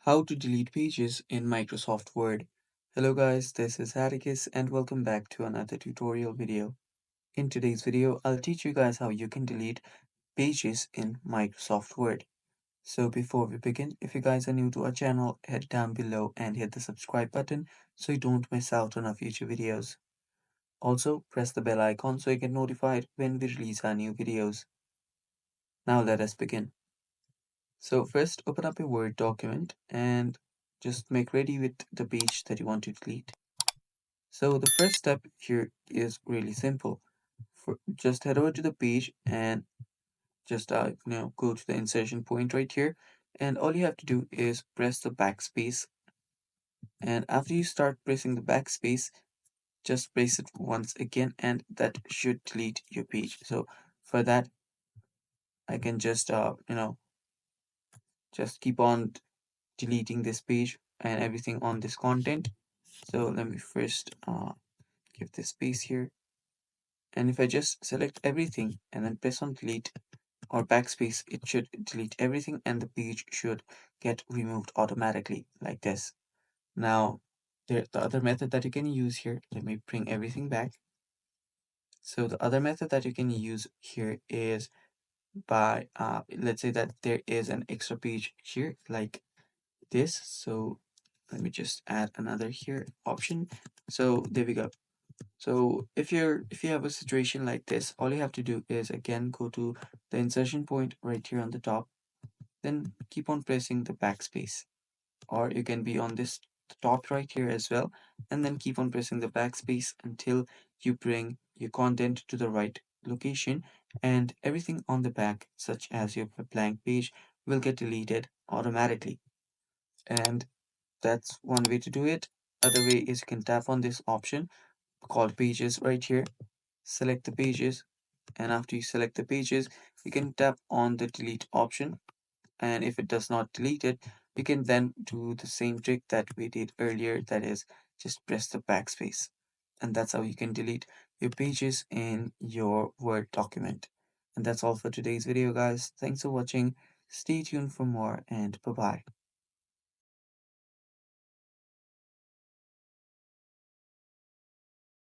How to delete pages in Microsoft Word. Hello guys, this is Atticus and welcome back to another tutorial video. In today's video, I'll teach you guys how you can delete pages in Microsoft Word. So before we begin, if you guys are new to our channel, head down below and hit the subscribe button so you don't miss out on our future videos. Also, press the bell icon so you get notified when we release our new videos. Now let us begin. So first, open up a Word document and just make ready with the page that you want to delete. So the first step here is really simple. Just head over to the page and just go to the insertion point right here. And all you have to do is press the backspace. And after you start pressing the backspace, just press it once again, and that should delete your page. So for that, I can just keep on deleting this page and everything on this content. So let me first give this space here. And if I just select everything and then press on delete or backspace, it should delete everything and the page should get removed automatically like this. Now, the other method that you can use here, let me bring everything back. So the other method that you can use here is by, let's say that there is an extra page here like this. So let me just add another here option. So there we go. So if you have a situation like this, all you have to do is again go to the insertion point right here on the top, then keep on pressing the backspace. Or you can be on this top right here as well, and then keep on pressing the backspace until you bring your content to the right location, and everything on the back, such as your blank page, will get deleted automatically. And that's one way to do it. Other way is you can tap on this option called pages right here, select the pages, and after you select the pages, you can tap on the delete option. And if it does not delete it, you can then do the same trick that we did earlier, that is, just press the backspace. And that's how you can delete your pages in your Word document. And that's all for today's video, guys. Thanks for watching. Stay tuned for more, and bye bye.